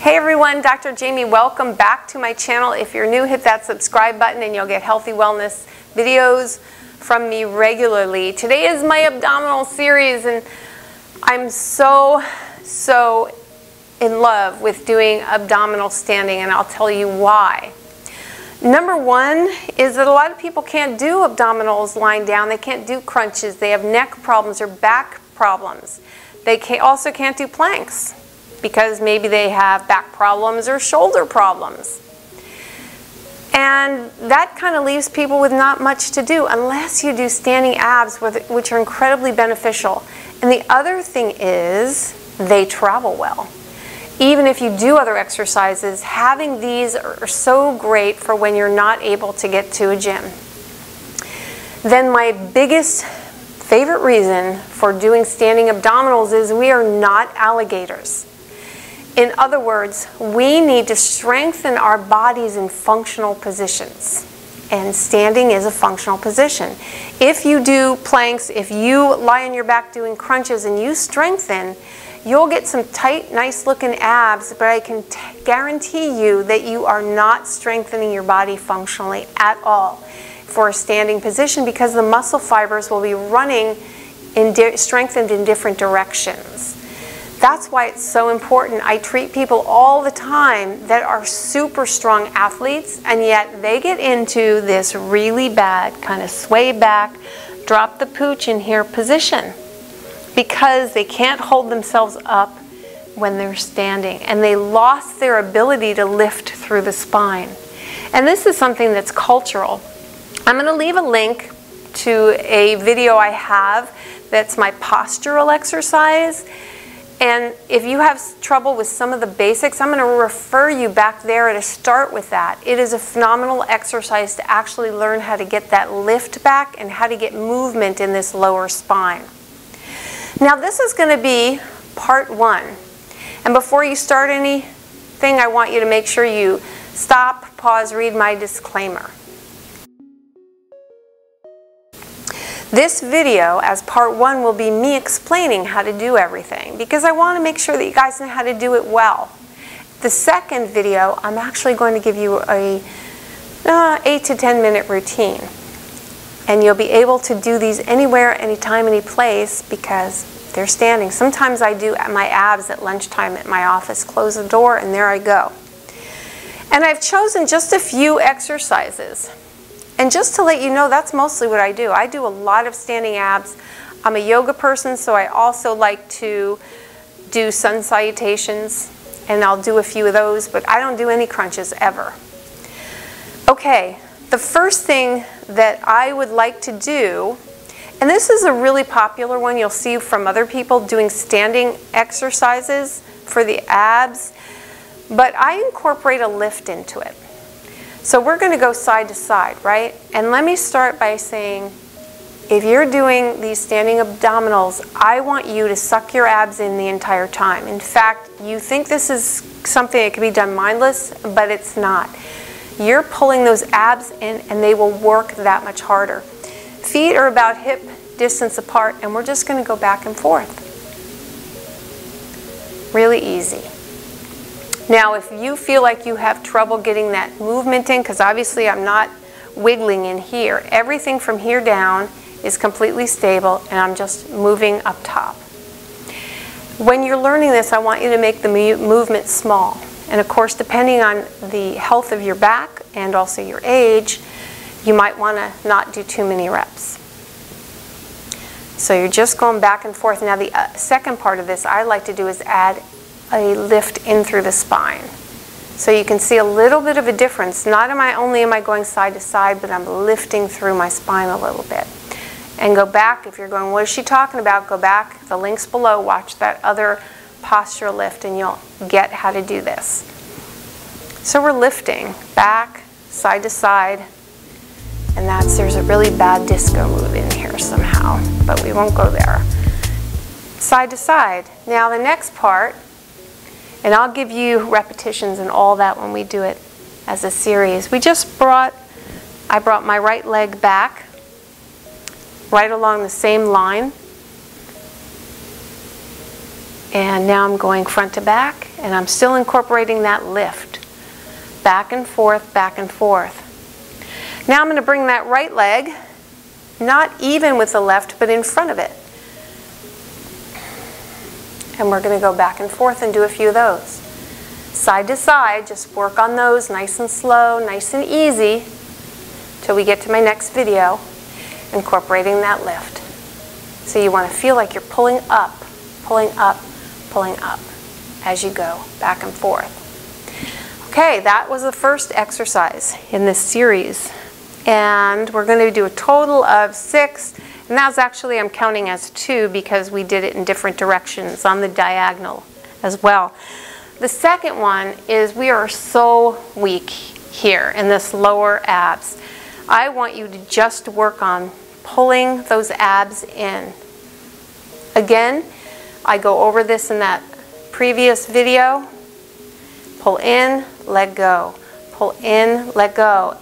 Hey everyone, Dr. Jamie, welcome back to my channel. If you're new, hit that subscribe button and you'll get healthy wellness videos from me regularly. Today is my abdominal series and I'm so in love with doing abdominal standing, and I'll tell you why. Number one is that a lot of people can't do abdominals lying down. They can't do crunches. They have neck problems or back problems. They also can't do planks because maybe they have back problems or shoulder problems. And that kind of leaves people with not much to do unless you do standing abs, which are incredibly beneficial. And the other thing is they travel well. Even if you do other exercises, having these are so great for when you're not able to get to a gym. Then my biggest favorite reason for doing standing abdominals is we are not alligators. In other words, we need to strengthen our bodies in functional positions. And standing is a functional position. If you do planks, if you lie on your back doing crunches and you strengthen, you'll get some tight, nice looking abs, but I can guarantee you that you are not strengthening your body functionally at all for a standing position, because the muscle fibers will be running strengthened in different directions. That's why it's so important. I treat people all the time that are super strong athletes, and yet they get into this really bad kind of sway back, drop the pooch in here position because they can't hold themselves up when they're standing, and they lost their ability to lift through the spine. And this is something that's cultural. I'm going to leave a link to a video I have that's my postural exercise. And if you have trouble with some of the basics, I'm going to refer you back there to start with that. It is a phenomenal exercise to actually learn how to get that lift back and how to get movement in this lower spine. Now this is going to be part one. And before you start anything, I want you to make sure you stop, pause, read my disclaimer. This video, as part one, will be me explaining how to do everything because I want to make sure that you guys know how to do it well. The second video, I'm actually going to give you a 8 to 10 minute routine. And you'll be able to do these anywhere, anytime, any place because they're standing. Sometimes I do my abs at lunchtime at my office, close the door, and there I go. And I've chosen just a few exercises. And just to let you know, that's mostly what I do. I do a lot of standing abs. I'm a yoga person, so I also like to do sun salutations, and I'll do a few of those, but I don't do any crunches ever. Okay, the first thing that I would like to do, and this is a really popular one you'll see from other people doing standing exercises for the abs, but I incorporate a lift into it. So we're going to go side to side, right? And let me start by saying, if you're doing these standing abdominals, I want you to suck your abs in the entire time. In fact, you think this is something that can be done mindless, but it's not. You're pulling those abs in and they will work that much harder. Feet are about hip distance apart, and we're just going to go back and forth. Really easy. Now, if you feel like you have trouble getting that movement in, because obviously I'm not wiggling in here, everything from here down is completely stable and I'm just moving up top. When you're learning this, I want you to make the movement small. And of course, depending on the health of your back and also your age, you might want to not do too many reps. So you're just going back and forth. Now the second part of this I like to do is add a lift in through the spine. So you can see a little bit of a difference. Not only am I going side to side, but I'm lifting through my spine a little bit. And go back, if you're going, what is she talking about? Go back, the link's below, watch that other posture lift and you'll get how to do this. So we're lifting back, side to side, and there's a really bad disco move in here somehow, but we won't go there. Side to side. Now the next part, and I'll give you repetitions and all that when we do it as a series. I brought my right leg back, right along the same line. And now I'm going front to back, and I'm still incorporating that lift. Back and forth, back and forth. Now I'm going to bring that right leg, not even with the left, but in front of it. And we're going to go back and forth and do a few of those. Side to side, just work on those nice and slow, nice and easy, till we get to my next video, incorporating that lift. So you want to feel like you're pulling up, pulling up, pulling up as you go back and forth. Okay, that was the first exercise in this series. And we're going to do a total of 6. And that's actually, I'm counting as 2 because we did it in different directions on the diagonal as well. The second one is we are so weak here in this lower abs. I want you to just work on pulling those abs in. Again, I go over this in that previous video. Pull in, let go. Pull in, let go.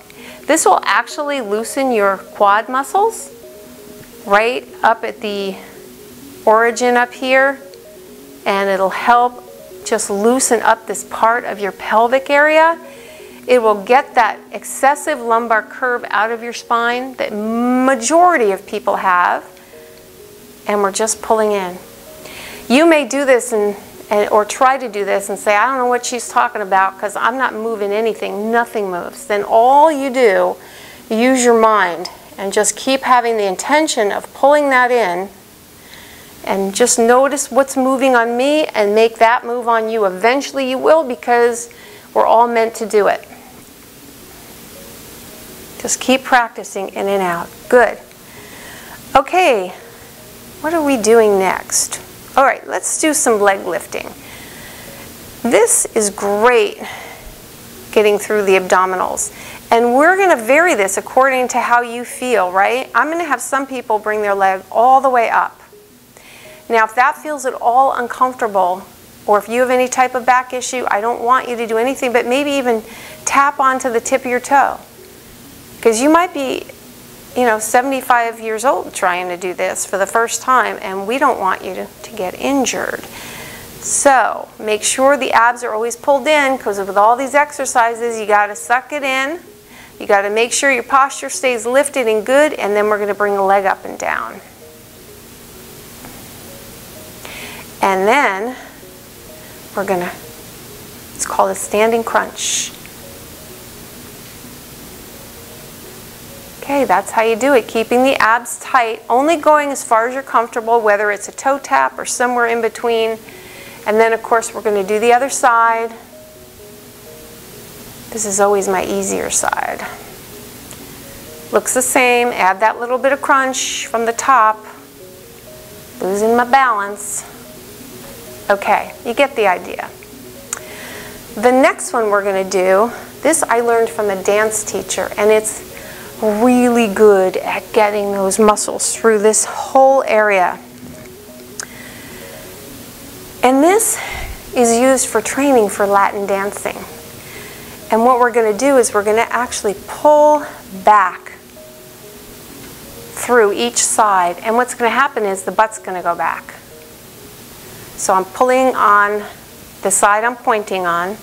This will actually loosen your quad muscles right up at the origin up here, and it'll help just loosen up this part of your pelvic area. It will get that excessive lumbar curve out of your spine that majority of people have, and we're just pulling in. You may do this or try to do this and say, I don't know what she's talking about because I'm not moving anything, nothing moves. Then all you do, use your mind and just keep having the intention of pulling that in, and just notice what's moving on me and make that move on you. Eventually you will, because we're all meant to do it. Just keep practicing in and out. Good. Okay, what are we doing next? All right, let's do some leg lifting. This is great getting through the abdominals. And we're going to vary this according to how you feel, right? I'm going to have some people bring their leg all the way up. Now, if that feels at all uncomfortable, or if you have any type of back issue, I don't want you to do anything but maybe even tap onto the tip of your toe. Because you might be, 75 years old trying to do this for the first time, and we don't want you to get injured. So make sure the abs are always pulled in, because with all these exercises, you got to suck it in. You got to make sure your posture stays lifted and good, and then we're going to bring the leg up and down. And then we're going to, it's called a standing crunch. Okay, that's how you do it, keeping the abs tight, only going as far as you're comfortable, whether it's a toe tap or somewhere in between. And then, of course, we're going to do the other side. This is always my easier side. Looks the same, add that little bit of crunch from the top. Losing my balance. Okay, you get the idea. The next one we're going to do, this I learned from a dance teacher, and it's really good at getting those muscles through this whole area. And this is used for training for Latin dancing. And what we're going to do is we're going to actually pull back through each side. And what's going to happen is the butt's going to go back. So I'm pulling on the side I'm pointing on.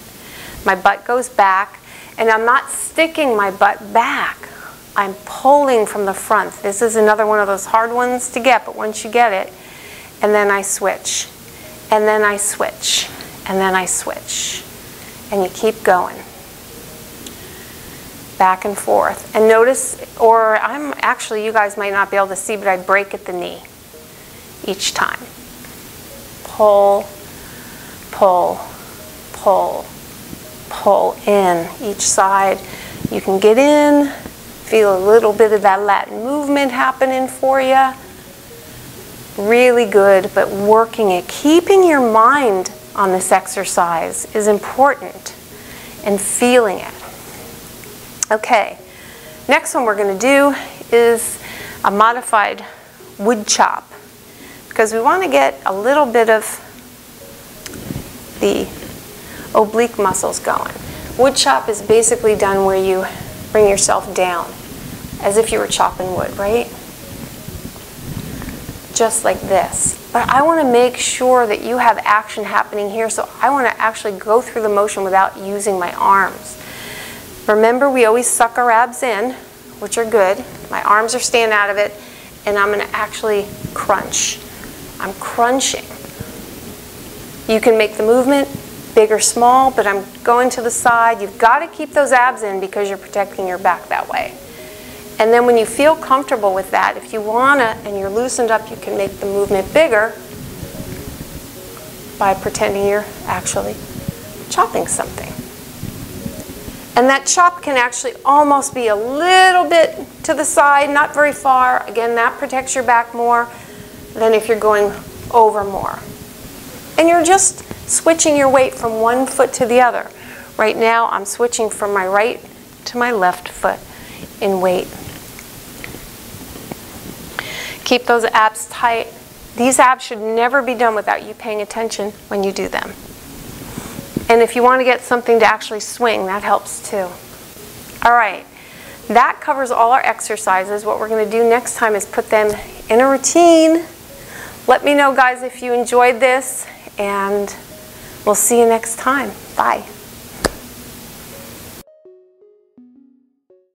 My butt goes back. And I'm not sticking my butt back. I'm pulling from the front. This is another one of those hard ones to get, but once you get it, and then I switch. And then I switch. And then I switch. And you keep going. Back and forth. And notice, or you guys might not be able to see, but I break at the knee each time. Pull, pull, pull, pull in each side. You can get in, feel a little bit of that Latin movement happening for you. Really good, but working it. Keeping your mind on this exercise is important, and feeling it. Okay, next one we're going to do is a modified wood chop, because we want to get a little bit of the oblique muscles going. Wood chop is basically done where you bring yourself down, as if you were chopping wood, right? just like this. But I want to make sure that you have action happening here, so I want to actually go through the motion without using my arms. Remember, we always suck our abs in, which are good. My arms are staying out of it, and I'm going to actually crunch. I'm crunching. You can make the movement big or small, but I'm going to the side. You've got to keep those abs in because you're protecting your back that way. And then when you feel comfortable with that, if you want to and you're loosened up, you can make the movement bigger by pretending you're actually chopping something. And that chop can actually almost be a little bit to the side, not very far. Again, that protects your back more than if you're going over more. And you're just switching your weight from one foot to the other. Right now, I'm switching from my right to my left foot in weight. Keep those abs tight. These abs should never be done without you paying attention when you do them. And if you want to get something to actually swing, that helps too. All right, that covers all our exercises. What we're going to do next time is put them in a routine. Let me know, guys, if you enjoyed this, and we'll see you next time. Bye.